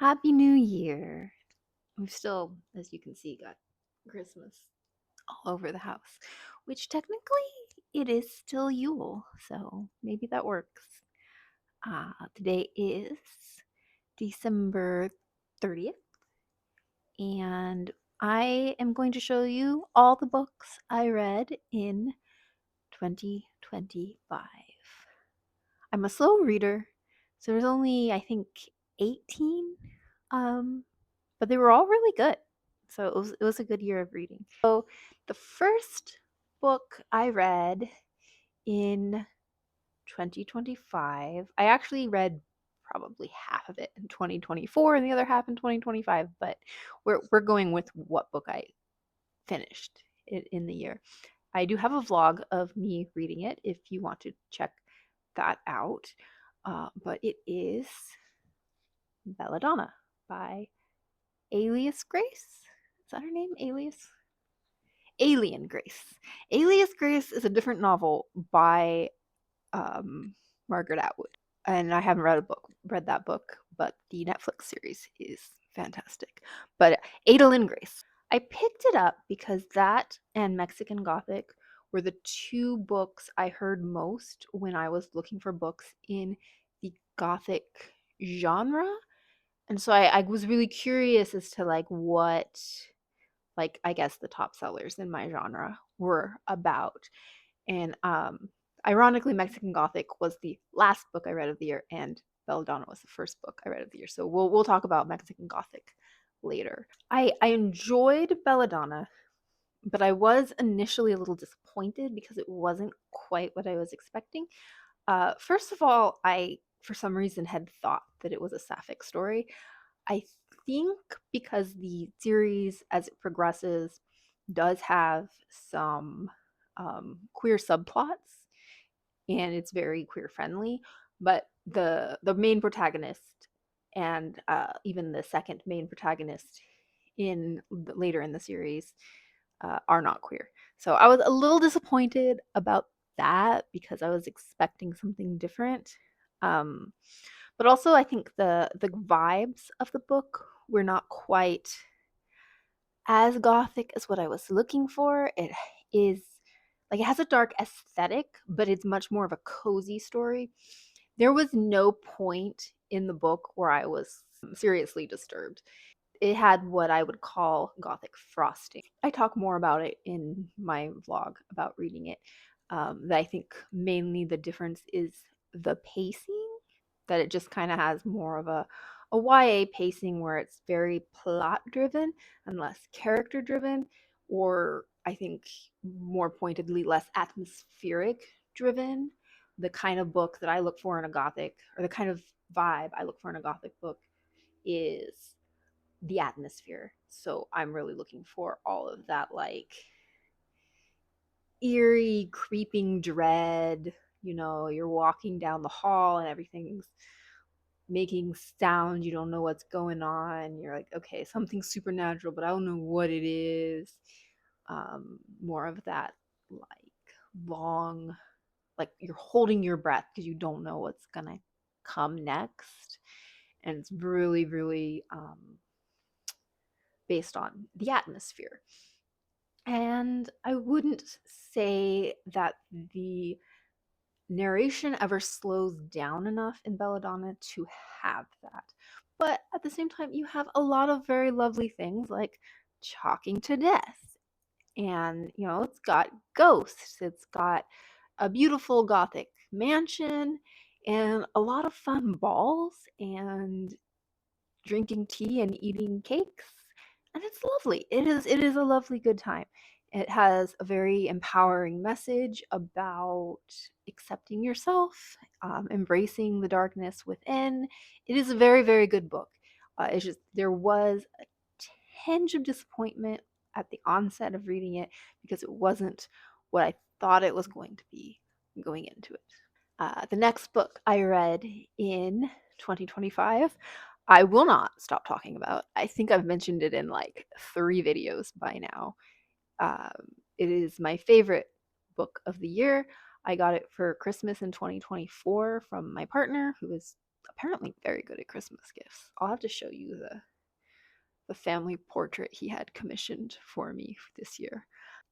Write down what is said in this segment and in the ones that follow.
Happy New Year. We've still, as you can see, got Christmas all over the house, which technically it is still Yule, so maybe that works. Today is December 30th, and I am going to show you all the books I read in 2025. I'm a slow reader, so there's only, I think, 18 um, but they were all really good. So it was a good year of reading. So the first book I read in 2025, I actually read probably half of it in 2024 and the other half in 2025, but we're going with what book I finished in the year. I do have a vlog of me reading it if you want to check that out. But it is Belladonna by Alias Grace. Is that her name? Alias? Alien Grace. Alias Grace is a different novel by Margaret Atwood, and I haven't read that book, but the Netflix series is fantastic. But Adalyn Grace, I picked it up because that and Mexican Gothic were the two books I heard most when I was looking for books in the Gothic genre. And so I was really curious as to what I guess the top sellers in my genre were about. And ironically, Mexican Gothic was the last book I read of the year, and Belladonna was the first book I read of the year. So we'll talk about Mexican Gothic later. I enjoyed Belladonna, but I was initially a little disappointed because it wasn't quite what I was expecting. First of all, I for some reason had thought that it was a Sapphic story. I think because the series, as it progresses, does have some queer subplots, and it's very queer friendly. But the main protagonist and even the second main protagonist later in the series are not queer. So I was a little disappointed about that because I was expecting something different. Um, but also, I think the vibes of the book were not quite as gothic as what I was looking for. It is it has a dark aesthetic, but it's much more of a cozy story. There was no point in the book where I was seriously disturbed. It had what I would call gothic frosting. I talk more about it in my vlog about reading it. That I think mainly the difference is the pacing, that it just kind of has more of a YA pacing where it's very plot driven and less character driven, or I think more pointedly less atmospheric driven. The kind of book that I look for in a gothic, or the kind of vibe I look for in a gothic book, is the atmosphere. So I'm really looking for all of that eerie, creeping dread. You're walking down the hall and everything's making sound. You don't know what's going on. You're like, okay, something supernatural, but I don't know what it is. More of that, long, you're holding your breath because you don't know what's gonna come next. And it's really, really based on the atmosphere. And I wouldn't say that the narration ever slows down enough in Belladonna to have that. But at the same time, you have a lot of very lovely things like chalking to death. And, it's got ghosts, it's got a beautiful gothic mansion, and a lot of fun balls and drinking tea and eating cakes, and it's lovely. It is a lovely good time. It has a very empowering message about accepting yourself, embracing the darkness within. It is a very, very good book. It's just there was a tinge of disappointment at the onset of reading it because it wasn't what I thought it was going to be going into it. The next book I read in 2025, I will not stop talking about. I think I've mentioned it in 3 videos by now. It is my favorite book of the year. I got it for Christmas in 2024 from my partner, who is apparently very good at Christmas gifts. I'll have to show you the family portrait he had commissioned for me this year.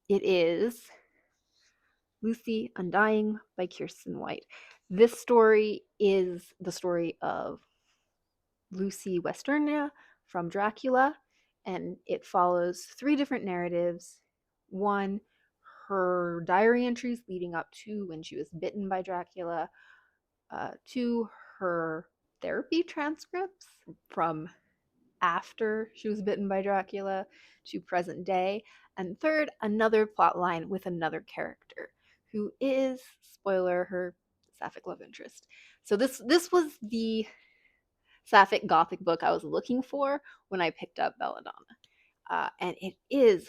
It is Lucy Undying by Kirsten White. This story is the story of Lucy Westernia from Dracula, and it follows three different narratives. One, her diary entries leading up to when she was bitten by Dracula. Two, her therapy transcripts from after she was bitten by Dracula to present day. And third, another plot line with another character who is, spoiler, her Sapphic love interest. So this was the Sapphic Gothic book I was looking for when I picked up Belladonna. And it is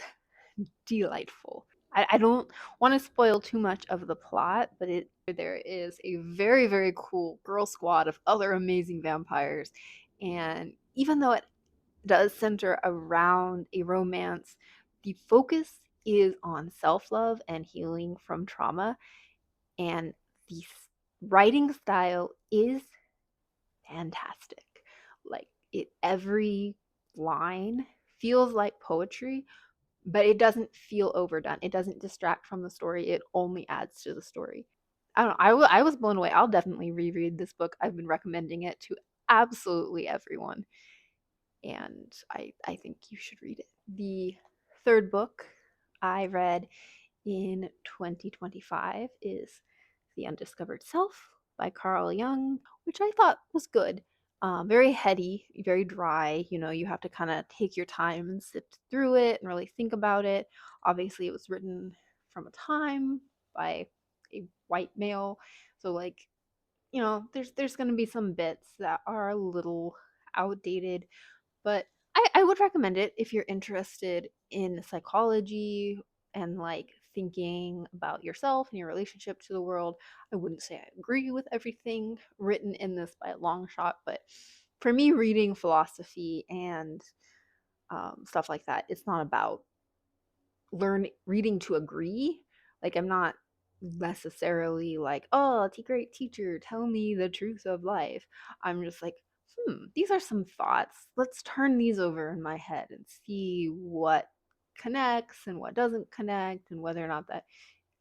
delightful. I don't want to spoil too much of the plot, but there is a very, very cool girl squad of other amazing vampires. And even though it does center around a romance, the focus is on self love and healing from trauma. And the writing style is fantastic. Like every line feels like poetry, but it doesn't feel overdone. It doesn't distract from the story. It only adds to the story. I don't know. I was blown away. I'll definitely reread this book. I've been recommending it to absolutely everyone, and I think you should read it. The third book I read in 2025 is The Undiscovered Self by Carl Jung, which I thought was good. Very heady, very dry. You know, you have to kind of take your time and sift through it and really think about it. Obviously, it was written from a time by a white male, so like, you know, there's going to be some bits that are a little outdated, but I would recommend it if you're interested in psychology and like thinking about yourself and your relationship to the world. I wouldn't say I agree with everything written in this by a long shot, but for me, reading philosophy and stuff like that, it's not about reading to agree. Like, I'm not necessarily like, oh, great teacher, tell me the truth of life. I'm just like, these are some thoughts. Let's turn these over in my head and see what connects and what doesn't connect, and whether or not that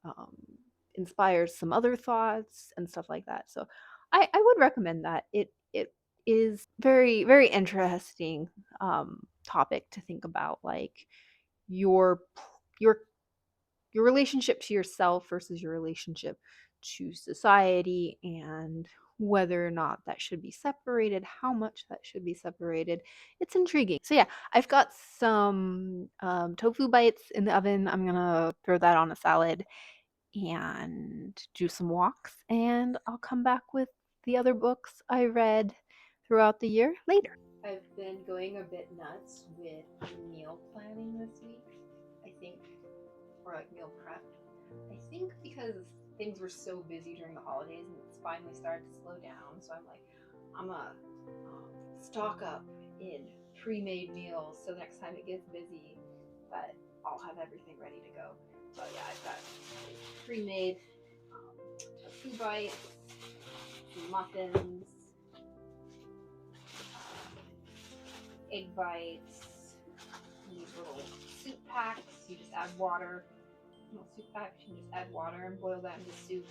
um, inspires some other thoughts and stuff like that. So I would recommend that. It is very, very interesting topic to think about, like your your your relationship to yourself versus your relationship to society, and whether or not that should be separated, how much that should be separated. It's intriguing. So yeah, I've got some tofu bites in the oven. I'm gonna throw that on a salad and do some walks, and I'll come back with the other books I read throughout the year later. I've been going a bit nuts with meal planning this week. I think, or like meal prep. I think because things were so busy during the holidays and it's finally started to slow down. So I'm like, I'm gonna stock up in pre-made meals so next time it gets busy, that I'll have everything ready to go. So yeah, I've got pre-made tofu bites, muffins, egg bites, these little soup packs. You just add water. Little soup packs, you can just add water and boil that into soup.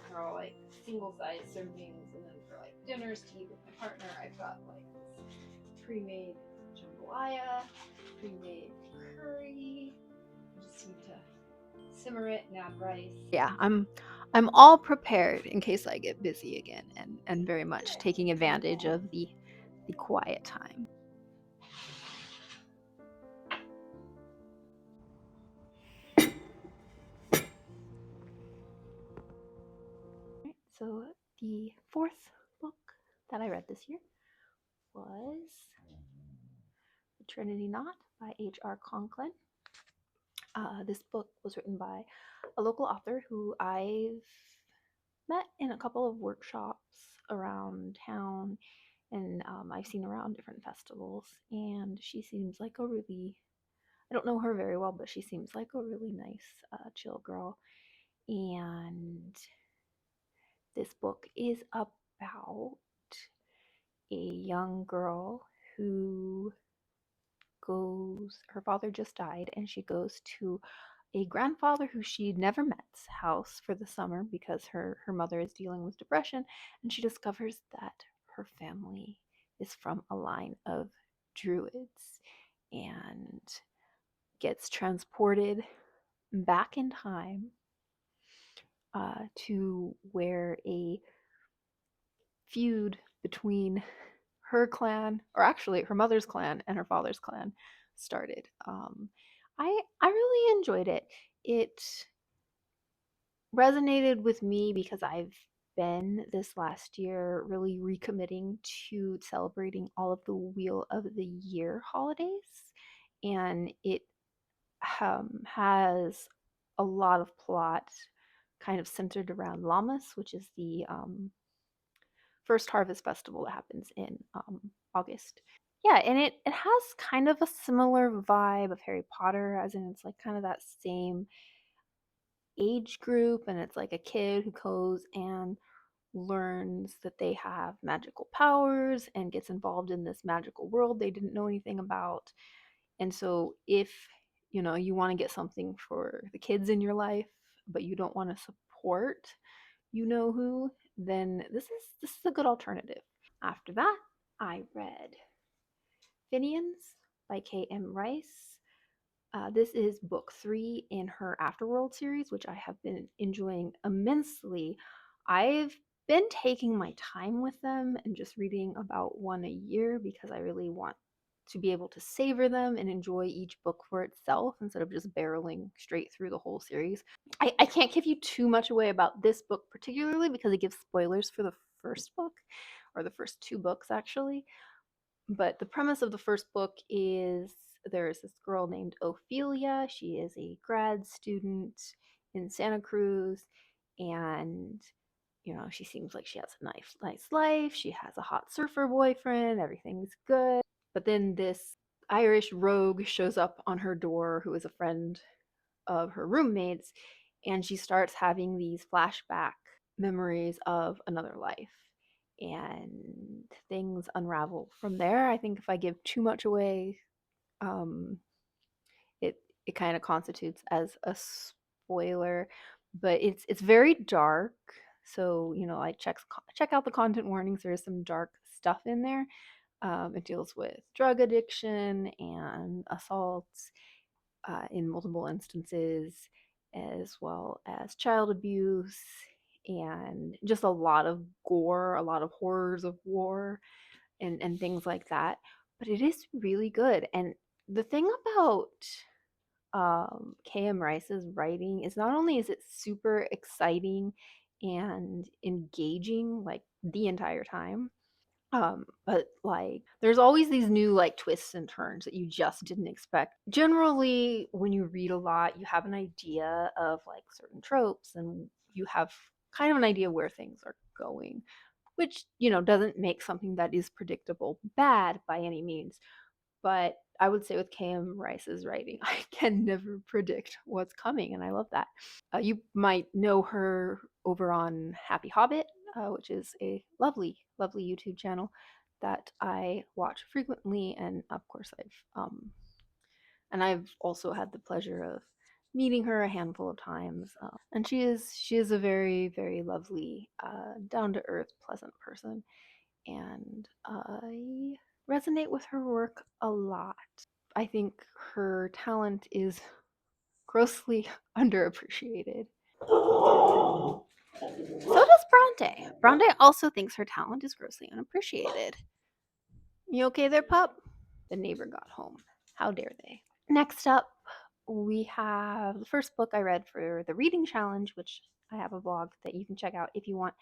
They're all like single size servings, and then for like dinners to eat with my partner, I've got like this pre-made jambalaya, pre-made curry. You just need to simmer it and add rice. Yeah, I'm all prepared in case I get busy again, and very much taking advantage of the quiet time. So the fourth book that I read this year was The Trinity Knot by H.R. Conklin. This book was written by a local author who I've met in a couple of workshops around town, and I've seen around different festivals. And she seems like a really, I don't know her very well, but she seems like a really nice, chill girl. And this book is about a young girl who her father just died, and she goes to a grandfather who she never met's house for the summer because her mother is dealing with depression, and she discovers that her family is from a line of druids and gets transported back in time to where a feud between her clan, or actually her mother's clan and her father's clan, started. I really enjoyed it. It resonated with me because I've been this last year really recommitting to celebrating all of the Wheel of the Year holidays, and it has a lot of plot kind of centered around Lammas, which is the first harvest festival that happens in August. Yeah, and it has kind of a similar vibe of Harry Potter, as in it's like kind of that same age group, and it's like a kid who goes and learns that they have magical powers and gets involved in this magical world they didn't know anything about. And so if you want to get something for the kids in your life, but you don't want to support who, then this is a good alternative. After that, I read Finians by K.M. Rice. This is book 3 in her Afterworld series, which I have been enjoying immensely. I've been taking my time with them and just reading about one a year because I really want to be able to savor them and enjoy each book for itself instead of just barreling straight through the whole series. I can't give you too much away about this book particularly because it gives spoilers for the first book, or the first 2 books actually. But the premise of the first book is there's this girl named Ophelia. She is a grad student in Santa Cruz, and she seems like she has a nice life. She has a hot surfer boyfriend. Everything's good. But then this Irish rogue shows up on her door who is a friend of her roommates, and she starts having these flashback memories of another life, and things unravel from there. I think if I give too much away, um, it it kind of constitutes as a spoiler, but it's very dark. So I check out the content warnings. There's some dark stuff in there. It deals with drug addiction and assaults in multiple instances, as well as child abuse and just a lot of gore, a lot of horrors of war, and things like that. But it is really good. And the thing about K.M. Rice's writing is not only is it super exciting and engaging like the entire time, but like there's always these new like twists and turns that you just didn't expect. Generally, when you read a lot, you have an idea of like certain tropes, and you have kind of an idea where things are going, which doesn't make something that is predictable bad by any means. But I would say with KM Rice's writing, I can never predict what's coming, and I love that. You might know her over on Happy Hobbit, which is a lovely, lovely YouTube channel that I watch frequently, and of course I've also had the pleasure of meeting her a handful of times. And she is a very, very lovely, down to earth, pleasant person, and I resonate with her work a lot. I think her talent is grossly underappreciated. So does Bronte. Bronte also thinks her talent is grossly unappreciated. You okay there, pup? The neighbor got home. How dare they? Next up, we have the first book I read for the reading challenge, which I have a vlog that you can check out if you want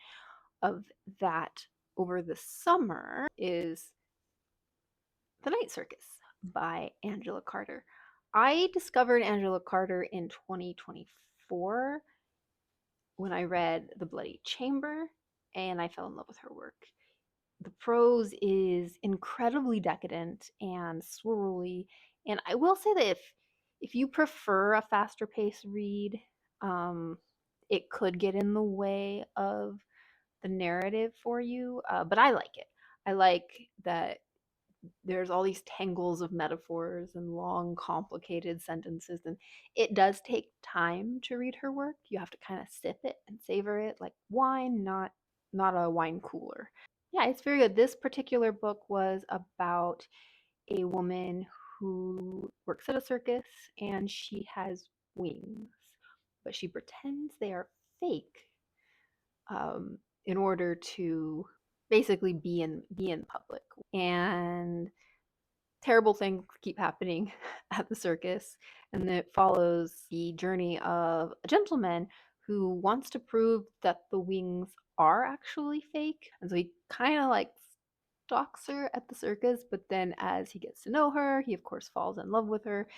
of that over the summer, is The Night Circus by Angela Carter. I discovered Angela Carter in 2024 when I read The Bloody Chamber, and I fell in love with her work. The prose is incredibly decadent and swirly, and I will say that if you prefer a faster paced read, um, it could get in the way of the narrative for you, but I like it. I like that there's all these tangles of metaphors and long, complicated sentences, and it does take time to read her work. You have to kind of sip it and savor it like wine, not a wine cooler. Yeah, it's very good. This particular book was about a woman who works at a circus and she has wings, but she pretends they are fake in order to basically be in public. And terrible things keep happening at the circus, and it follows the journey of a gentleman who wants to prove that the wings are actually fake. And so he kind of like stalks her at the circus, but then as he gets to know her, he of course falls in love with her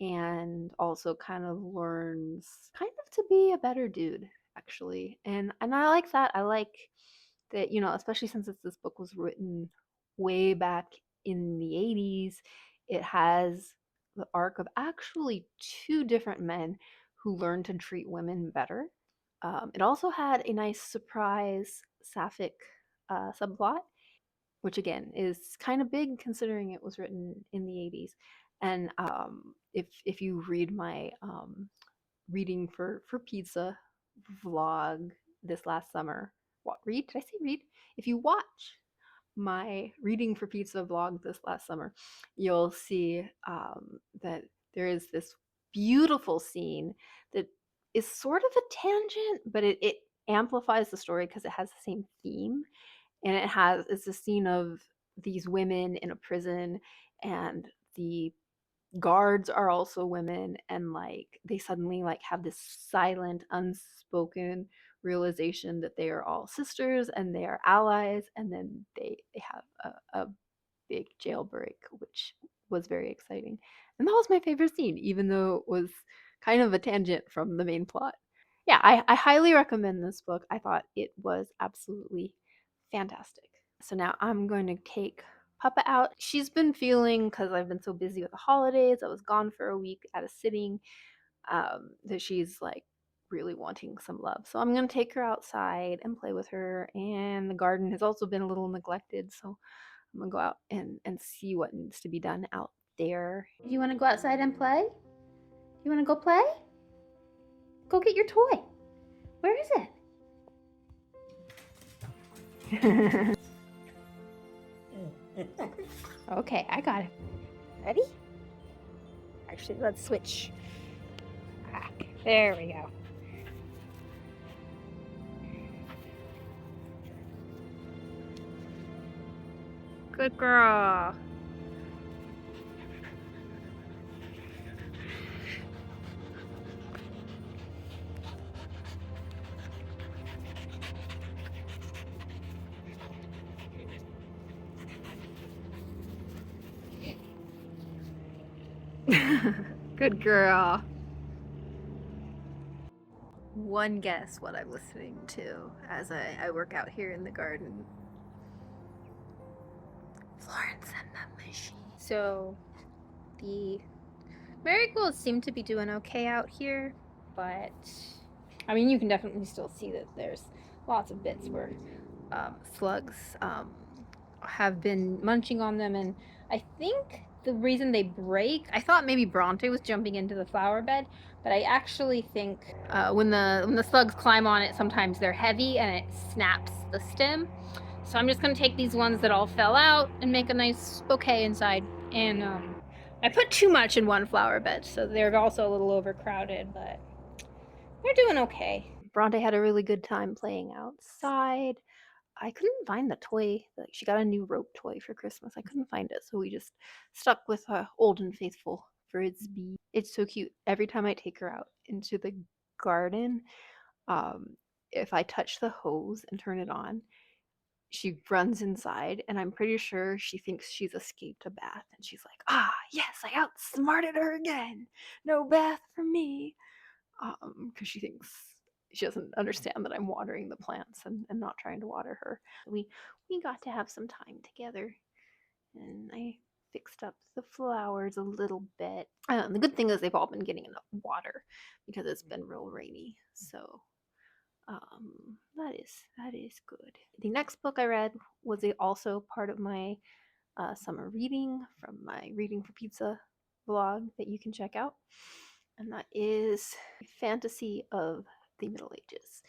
and also kind of learns kind of to be a better dude actually. And I like that. I like that, especially since this book was written way back in the 80s, it has the arc of actually two different men who learned to treat women better. It also had a nice surprise Sapphic subplot, which again is kind of big considering it was written in the 80s. And if you read my reading for pizza vlog this last summer, what read? Did I say read? If you watch my reading for pizza vlog this last summer, you'll see that there is this beautiful scene that is sort of a tangent, but it amplifies the story because it has the same theme. And it's a scene of these women in a prison, and the guards are also women, and like they suddenly like have this silent unspoken realization that they are all sisters and they are allies, and then they have a big jailbreak, which was very exciting. And that was my favorite scene, even though it was kind of a tangent from the main plot. Yeah, I highly recommend this book. I thought it was absolutely fantastic. So now I'm going to take Papa out. She's been feeling, because I've been so busy with the holidays, I was gone for a week at a sitting, that she's like really wanting some love. So I'm going to take her outside and play with her. And the garden has also been a little neglected. So I'm going to go out and see what needs to be done out there. Do you want to go outside and play? You want to go play? Go get your toy. Where is it? Okay, I got it. Ready? Actually, let's switch. There we go. Good girl. Good girl. One guess what I'm listening to as I work out here in the garden. Florence and the Machine. So, the marigolds seem to be doing okay out here, but I mean, you can definitely still see that there's lots of bits where slugs have been munching on them, and I think the reason they break, I thought maybe Bronte was jumping into the flower bed, but I actually think when the slugs climb on it, sometimes they're heavy and it snaps the stem. So I'm just gonna take these ones that all fell out and make a nice bouquet inside. And I put too much in one flower bed, so they're also a little overcrowded, but they're doing okay. Bronte had a really good time playing outside. I couldn't find the toy. Like, she got a new rope toy for Christmas. I couldn't find it, so we just stuck with Old and Faithful Frisbee. It's so cute. Every time I take her out into the garden, um, if I touch the hose and turn it on, she runs inside, and I'm pretty sure she thinks she's escaped a bath, and she's like, "Ah, yes, I outsmarted her again. No bath for me." Because she thinks she doesn't understand that I'm watering the plants and not trying to water her. We got to have some time together, and I fixed up the flowers a little bit. The good thing is they've all been getting enough water because it's been real rainy. So That is good. The next book I read was also part of my summer reading from my Reading for Pizza blog that you can check out, and that is Fantasy of the Middle Ages.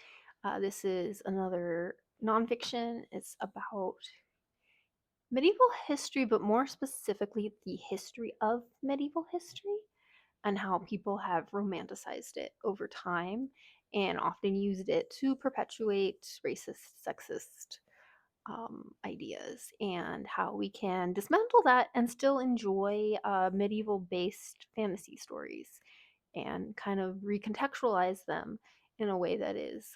This is another nonfiction. It's about medieval history, but more specifically, the history of medieval history and how people have romanticized it over time and often used it to perpetuate racist, sexist ideas, and how we can dismantle that and still enjoy medieval based fantasy stories and kind of recontextualize them in a way that is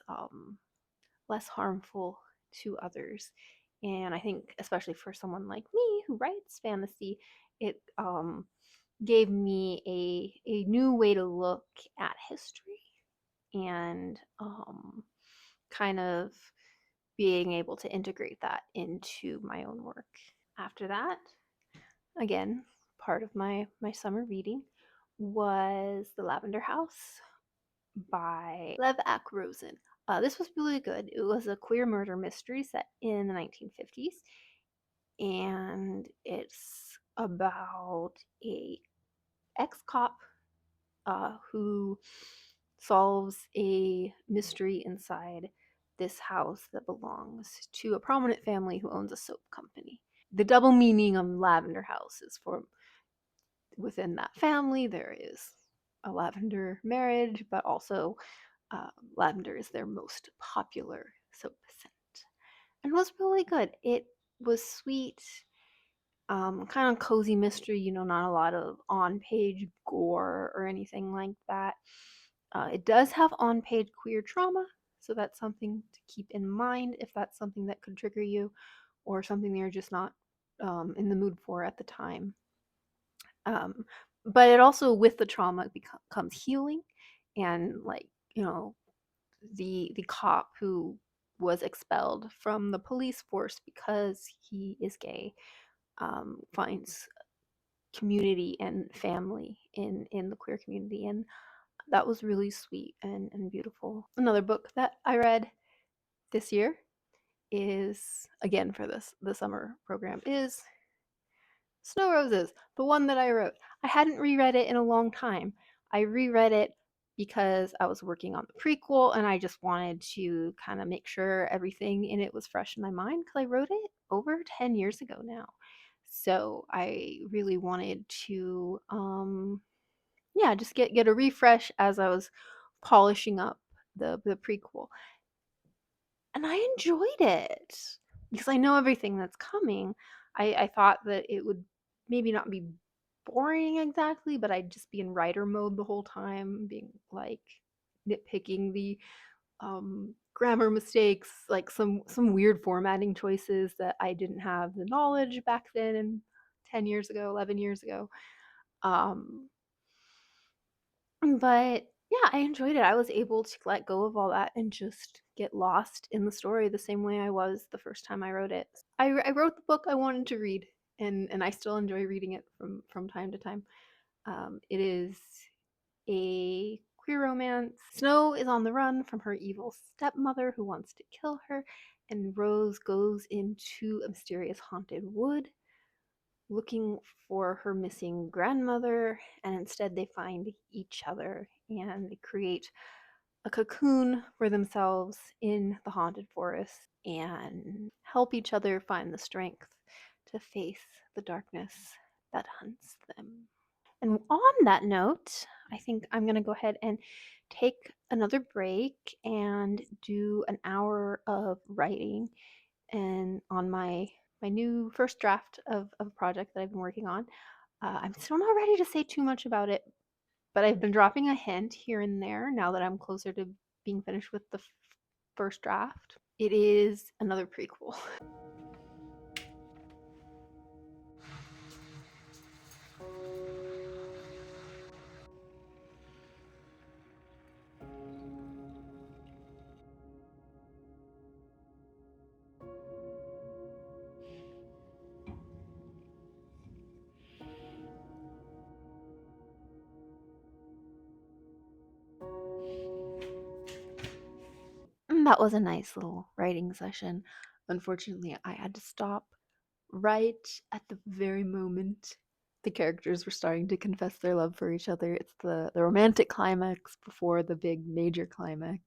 less harmful to others. And I think, especially for someone like me who writes fantasy, it gave me a new way to look at history and kind of being able to integrate that into my own work. After that, again, part of my summer reading was The Lavender House by Lev Ak Rosen. This was really good. It was a queer murder mystery set in the 1950s, and it's about a ex-cop who solves a mystery inside this house that belongs to a prominent family who owns a soap company. The double meaning of Lavender House is for within that family there is a lavender marriage, but also lavender is their most popular soap scent. And it was really good. It was sweet, kind of cozy mystery, not a lot of on page gore or anything like that. It does have on page queer trauma, so that's something to keep in mind if that's something that could trigger you or something you're just not in the mood for at the time. But it also, with the trauma, comes healing, and like, the cop who was expelled from the police force because he is gay finds community and family in the queer community, and that was really sweet and beautiful. Another book that I read this year is, again for the summer program, is Snow Roses, the one that I wrote. I hadn't reread it in a long time. I reread it because I was working on the prequel and I just wanted to kind of make sure everything in it was fresh in my mind because I wrote it over 10 years ago now. So I really wanted to yeah, just get a refresh as I was polishing up the prequel. And I enjoyed it because I know everything that's coming. I thought that it would maybe not be boring exactly, but I'd just be in writer mode the whole time, being like nitpicking the grammar mistakes, like some weird formatting choices that I didn't have the knowledge back then, and 10 years ago, 11 years ago. Um, but yeah, I enjoyed it. I was able to let go of all that and just get lost in the story the same way I was the first time I wrote it. I wrote the book I wanted to read, and I still enjoy reading it from time to time. It is a queer romance. Snow is on the run from her evil stepmother who wants to kill her, and Rose goes into a mysterious haunted wood looking for her missing grandmother, and instead they find each other and they create a cocoon for themselves in the haunted forest and help each other find the strength to face the darkness that hunts them. And on that note, I think I'm going to go ahead and take another break and do an hour of writing and on my new first draft of a project that I've been working on. I'm still not ready to say too much about it, but I've been dropping a hint here and there now that I'm closer to being finished with the first draft. It is another prequel. That was a nice little writing session. Unfortunately, I had to stop right at the very moment the characters were starting to confess their love for each other. It's the romantic climax before the big major climax.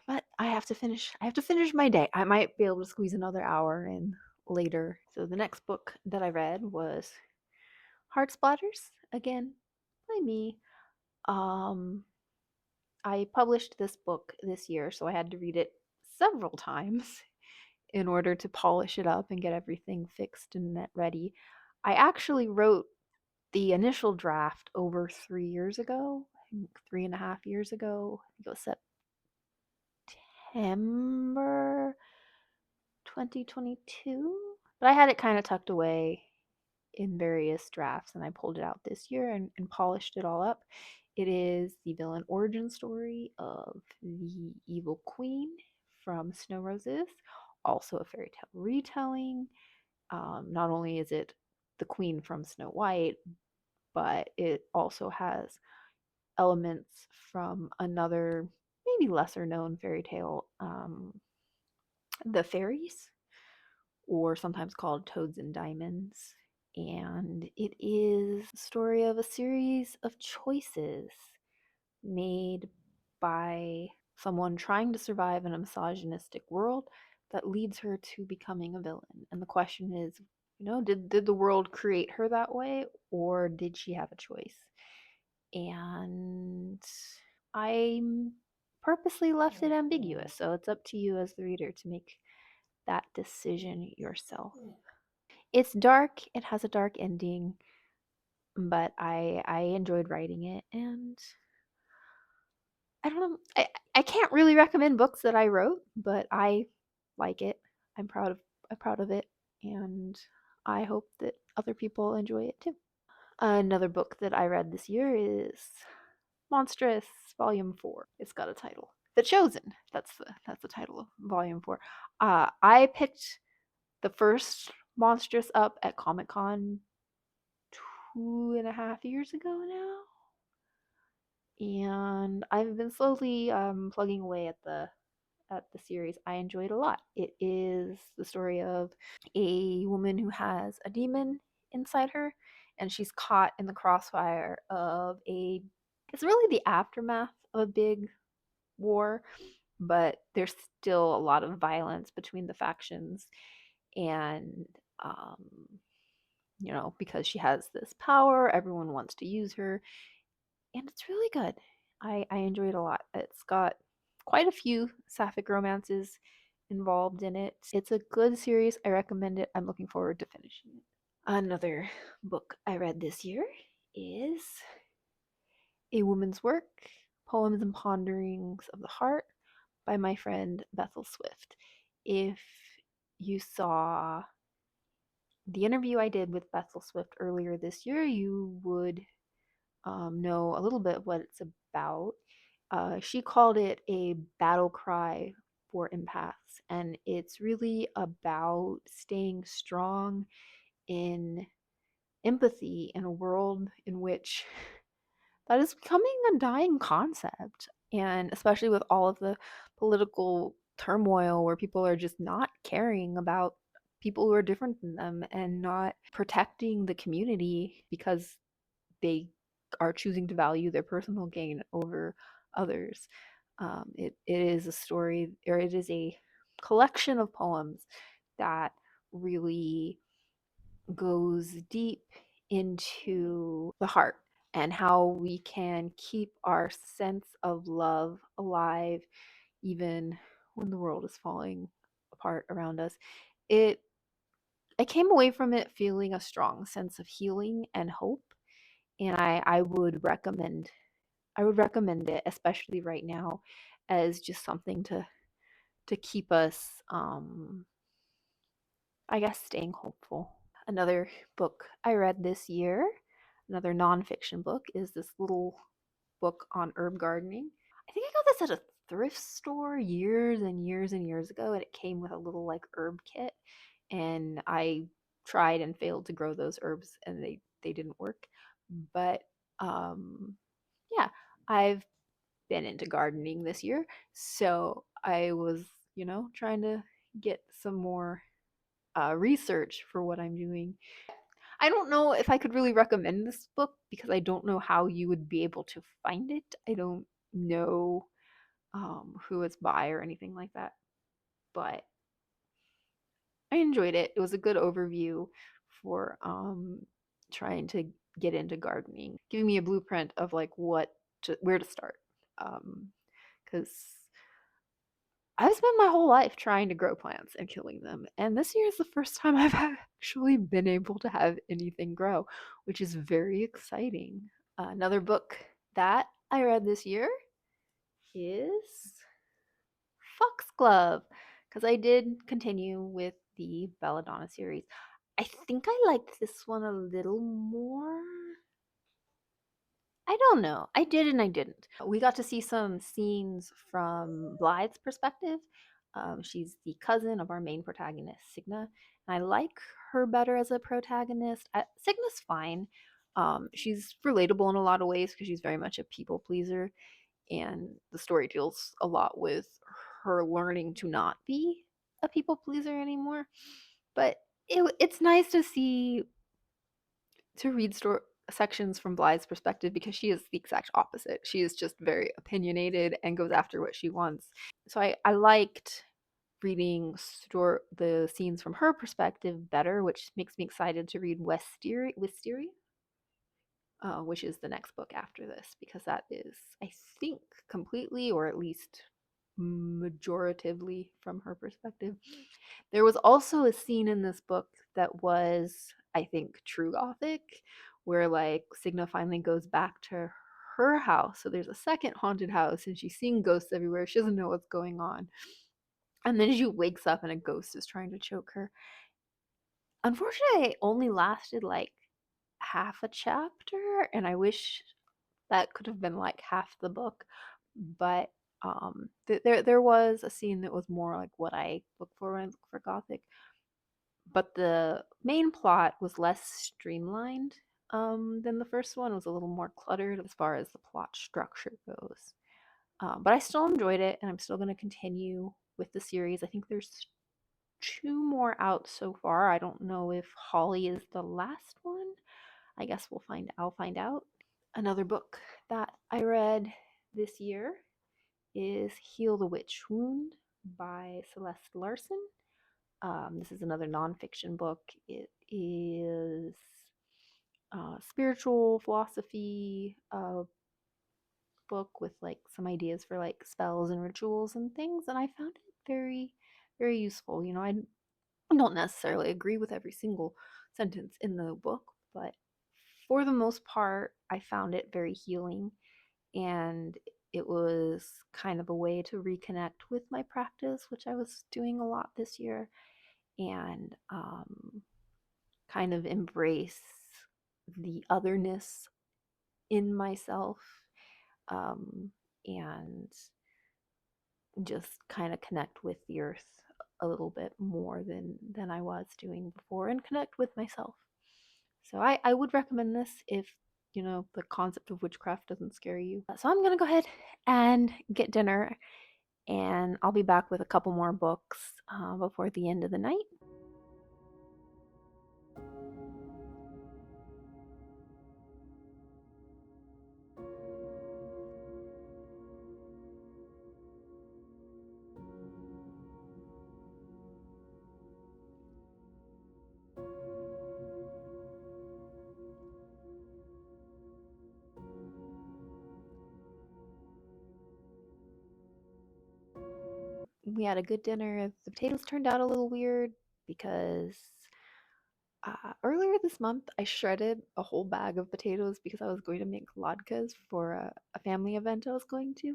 but I have to finish. I have to finish my day. I might be able to squeeze another hour in later. So the next book that I read was Heart Splatters, again by me. Um I published this book this year, so I had to read it several times in order to polish it up and get everything fixed and ready. I actually wrote the initial draft over 3 years ago, I think 3.5 years ago. I think it was September 2022. But I had it kind of tucked away in various drafts, and I pulled it out this year and polished it all up. It is the villain origin story of the evil queen from Snow Roses, also a fairy tale retelling. Not only is it the queen from Snow White, but it also has elements from another, maybe lesser known fairy tale, The Fairies, or sometimes called Toads and Diamonds. And it is the story of a series of choices made by someone trying to survive in a misogynistic world that leads her to becoming a villain. And the question is, did the world create her that way, or did she have a choice? And I purposely left it ambiguous, so it's up to you as the reader to make that decision yourself. It's dark, it has a dark ending, but I enjoyed writing it, and I don't know. I can't really recommend books that I wrote, but I like it. I'm proud of it, and I hope that other people enjoy it too. Another book that I read this year is Monstrous Volume 4. It's got a title. The Chosen. That's the title of Volume 4. I picked the first Monstrous up at Comic-Con 2.5 years ago now. And I've been slowly plugging away at the series. I enjoyed a lot. It is the story of a woman who has a demon inside her, and she's caught in the crossfire of it's really the aftermath of a big war, but there's still a lot of violence between the factions, and um, because she has this power, everyone wants to use her, and it's really good. I enjoy it a lot. It's got quite a few sapphic romances involved in it. It's a good series. I recommend it. I'm looking forward to finishing it. Another book I read this year is A Woman's Work, Poems and Ponderings of the Heart by my friend Bethel Swift. If you saw the interview I did with Bethel Swift earlier this year, you would know a little bit what it's about. She called it a battle cry for empaths, and it's really about staying strong in empathy in a world in which that is becoming a dying concept, and especially with all of the political turmoil where people are just not caring about people who are different than them and not protecting the community because they are choosing to value their personal gain over others. It is a story, or it is a collection of poems that really goes deep into the heart and how we can keep our sense of love alive even when the world is falling apart around us. It I came away from it feeling a strong sense of healing and hope, and I would recommend it, especially right now, as just something to keep us, I guess, staying hopeful. Another book I read this year, another nonfiction book, is this little book on herb gardening. I think I got this at a thrift store years and years and years ago, and it came with a little like herb kit. And I tried and failed to grow those herbs, and they didn't work. But yeah, I've been into gardening this year, so I was, trying to get some more research for what I'm doing. I don't know if I could really recommend this book because I don't know how you would be able to find it. I don't know who it's by or anything like that, but I enjoyed it. It was a good overview for trying to get into gardening, giving me a blueprint of like where to start. Because I've spent my whole life trying to grow plants and killing them, and this year is the first time I've actually been able to have anything grow, which is very exciting. Another book that I read this year is Foxglove, because I did continue with the Belladonna series. I think I liked this one a little more. I don't know. I did and I didn't. We got to see some scenes from Blythe's perspective. She's the cousin of our main protagonist, Signa, and I like her better as a protagonist. Signa's fine. She's relatable in a lot of ways because she's very much a people pleaser, and the story deals a lot with her learning to not be a people pleaser anymore. But it's nice to read sections from Blythe's perspective because she is the exact opposite. She is just very opinionated and goes after what she wants. So I liked reading the scenes from her perspective better, which makes me excited to read Wisteria, which is the next book after this, because that is, I think, completely or at least majoritively from her perspective. There was also a scene in this book that was, I think, true Gothic, where like Signa finally goes back to her house. So there's a second haunted house and she's seeing ghosts everywhere. She doesn't know what's going on. And then she wakes up and a ghost is trying to choke her. Unfortunately, it only lasted like half a chapter, and I wish that could have been like half the book. But there was a scene that was more like what I look for when I look for Gothic. But the main plot was less streamlined than the first one. It was a little more cluttered as far as the plot structure goes. But I still enjoyed it, and I'm still going to continue with the series. I think there's two more out so far. I don't know if Holly is the last one. I guess I'll find out. Another book that I read this year is Heal the Witch Wound by Celeste Larson. This is another nonfiction book. It is spiritual philosophy book with like some ideas for like spells and rituals and things, and I found it very, very useful. I don't necessarily agree with every single sentence in the book, but for the most part, I found it very healing, and it was kind of a way to reconnect with my practice, which I was doing a lot this year, and kind of embrace the otherness in myself, um, and just kind of connect with the earth a little bit more than I was doing before, and connect with myself. So I would recommend this if the concept of witchcraft doesn't scare you. So I'm gonna go ahead and get dinner, and I'll be back with a couple more books before the end of the night. We had a good dinner. The potatoes turned out a little weird because earlier this month I shredded a whole bag of potatoes because I was going to make latkes for a family event I was going to,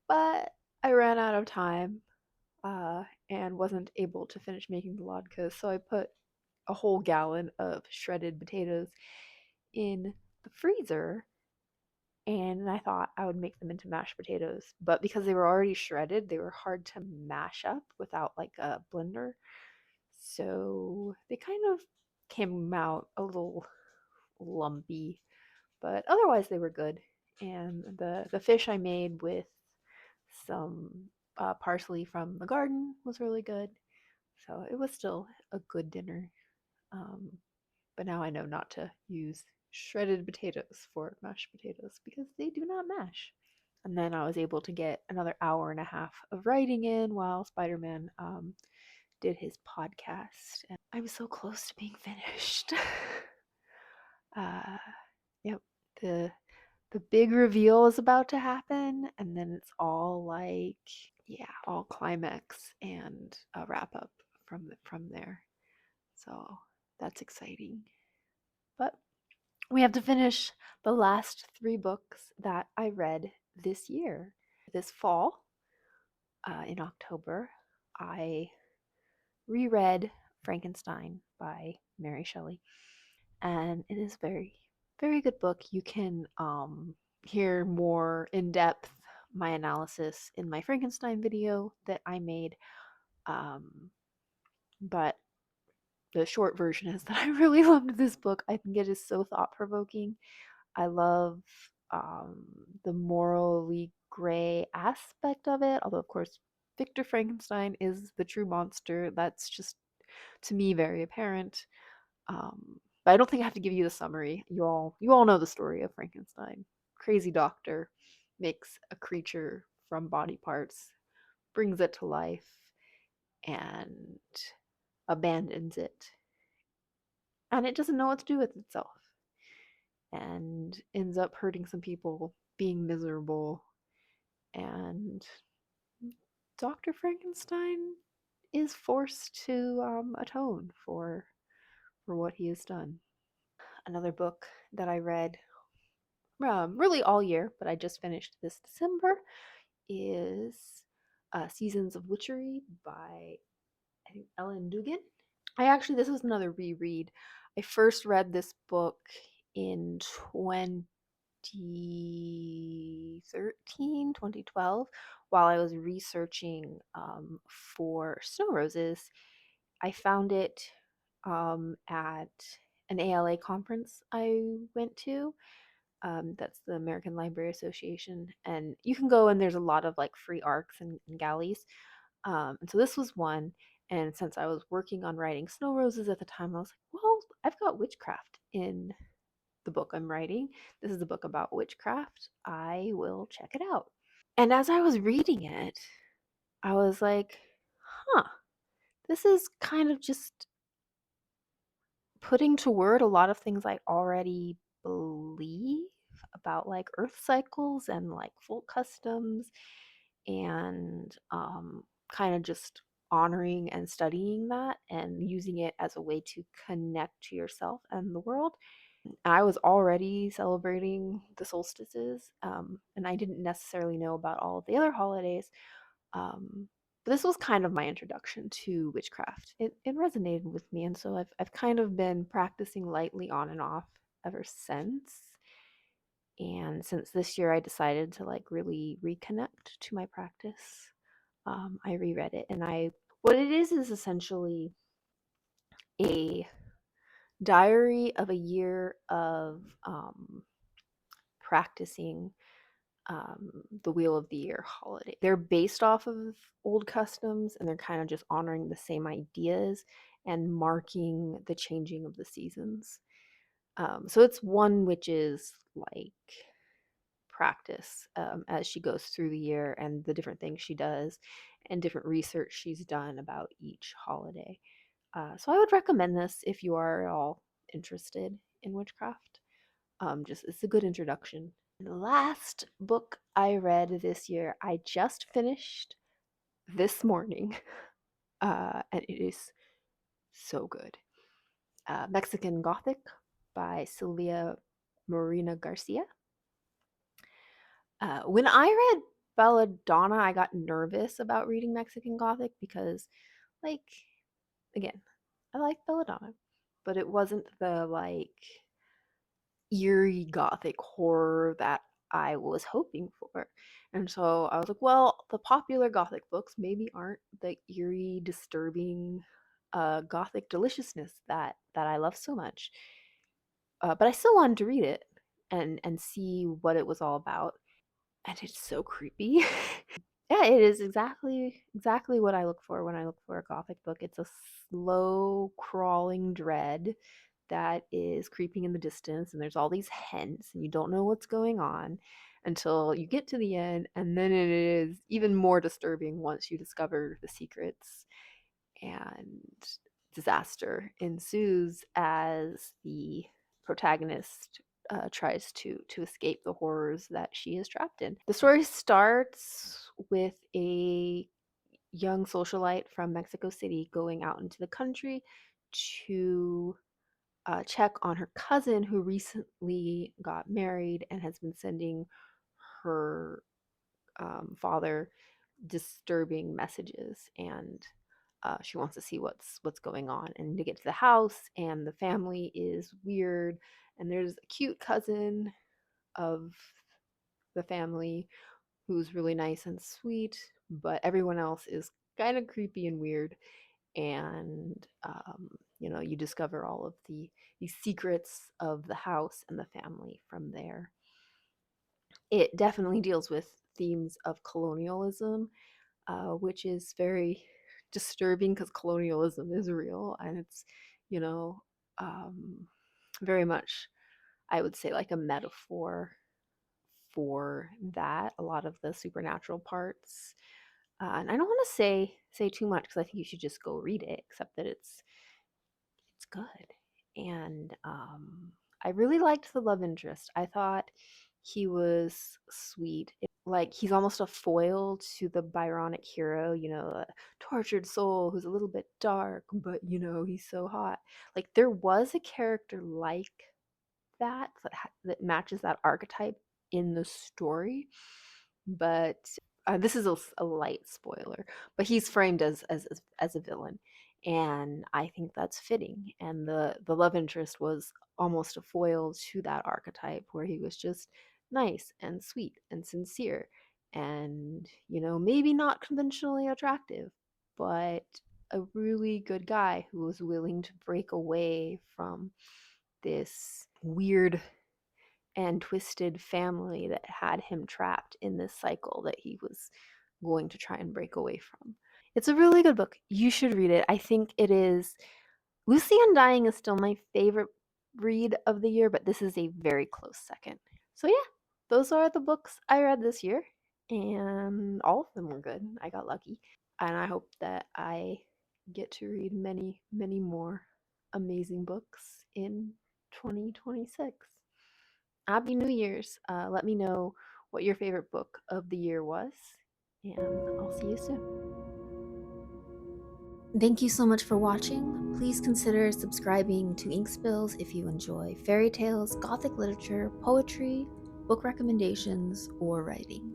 but I ran out of time and wasn't able to finish making the latkes, so I put a whole gallon of shredded potatoes in the freezer, and I thought I would make them into mashed potatoes. But because they were already shredded, they were hard to mash up without like a blender. So they kind of came out a little lumpy, but otherwise they were good. and the fish I made with some parsley from the garden was really good. So it was still a good dinner. Um, but now I know not to use shredded potatoes for mashed potatoes because they do not mash. And then I was able to get another hour and a half of writing in while Spider Man did his podcast. And I was so close to being finished. uh, yep, the the big reveal is about to happen, and then it's all like, yeah, all climax and a wrap up from there. So that's exciting. But we have to finish the last 3 books that I read this year. This fall, in October, I reread Frankenstein by Mary Shelley, and it is very, very good book. You can hear more in depth my analysis in my Frankenstein video that I made, um, but the short version is that I really loved this book. I think it is so thought provoking. I love um, the morally gray aspect of it, although, of course, Victor Frankenstein is the true monster. That's just, to me, very apparent. But I don't think I have to give you the summary. You all know the story of Frankenstein. Crazy doctor makes a creature from body parts, brings it to life, and abandons it. And it doesn't know what to do with itself, and ends up hurting some people, being miserable, and Dr. Frankenstein is forced to atone for what he has done. Another book that I read really all year, but I just finished this December, is Seasons of Witchery by, I think, Ellen Dugan. This was another reread. I first read this book in 2013, 2012, while I was researching for snow roses. I found it at an ALA conference I went to. That's the American Library Association, and you can go and there's a lot of like free arcs and galleys. And so this was one, and since I was working on writing Snow Roses at the time, I was like, well, I've got witchcraft in the book I'm writing. This is a book about witchcraft. I will check it out. And as I was reading it, I was like, huh, this is kind of just putting to word a lot of things I already believe about like earth cycles and like folk customs, and kind of just honoring and studying that and using it as a way to connect to yourself and the world. I was already celebrating the solstices, and I didn't necessarily know about all of the other holidays. Um, but this was kind of my introduction to witchcraft. It resonated with me, and so I've kind of been practicing lightly on and off ever since. And since this year I decided to like really reconnect to my practice, I reread it, and I what it is essentially a diary of a year of practicing the Wheel of the Year holiday. They're based off of old customs, and they're kind of just honoring the same ideas and marking the changing of the seasons. So it's one which is like practice as she goes through the year and the different things she does and different research she's done about each holiday. So I would recommend this if you are at all interested in witchcraft. Just it's a good introduction. And the last book I read this year, I just finished this morning, and it is so good. Mexican Gothic by Sylvia Morena Garcia. When I read Belladonna, I got nervous about reading Mexican Gothic because, like, again, I like Belladonna, but it wasn't the like eerie gothic horror that I was hoping for. And so I was like, well, the popular gothic books maybe aren't the eerie, disturbing, gothic deliciousness that I love so much. But I still wanted to read it. and see what it was all about. And it's so creepy. Yeah, it is exactly what I look for when I look for a Gothic book. It's a slow crawling dread that is creeping in the distance, and there's all these hints, and you don't know what's going on until you get to the end, and then it is even more disturbing once you discover the secrets, and disaster ensues as the protagonist tries to escape the horrors that she is trapped in. The story starts with a young socialite from Mexico City going out into the country to check on her cousin who recently got married and has been sending her father disturbing messages, and she wants to see what's going on. And to get to the house, and the family is weird, and there's a cute cousin of the family who's really nice and sweet, but everyone else is kind of creepy and weird. And you discover all of the secrets of the house and the family from there. It definitely deals with themes of colonialism, which is very disturbing because colonialism is real, and it's, you know, um, very much, I would say, like a metaphor for that. A lot of the supernatural parts, and I don't want to say too much because I think you should just go read it. Except that it's good, and I really liked the love interest. I thought he was sweet. Like, he's almost a foil to the Byronic hero, a tortured soul who's a little bit dark, but he's so hot. Like, there was a character like that matches that archetype in the story, but this is a light spoiler, but he's framed as a villain, and I think that's fitting. And the love interest was almost a foil to that archetype, where he was just nice and sweet and sincere, and maybe not conventionally attractive, but a really good guy who was willing to break away from this weird and twisted family that had him trapped in this cycle that he was going to try and break away from. It's a really good book. You should read it. I think it is. Lucy Undying is still my favorite read of the year, but this is a very close second. So, yeah, those are the books I read this year, and all of them were good. I got lucky. And I hope that I get to read many, many more amazing books in 2026. Happy New Year's. Let me know what your favorite book of the year was, and I'll see you soon. Thank you so much for watching. Please consider subscribing to Ink Spills if you enjoy fairy tales, Gothic literature, poetry, book recommendations, or writing.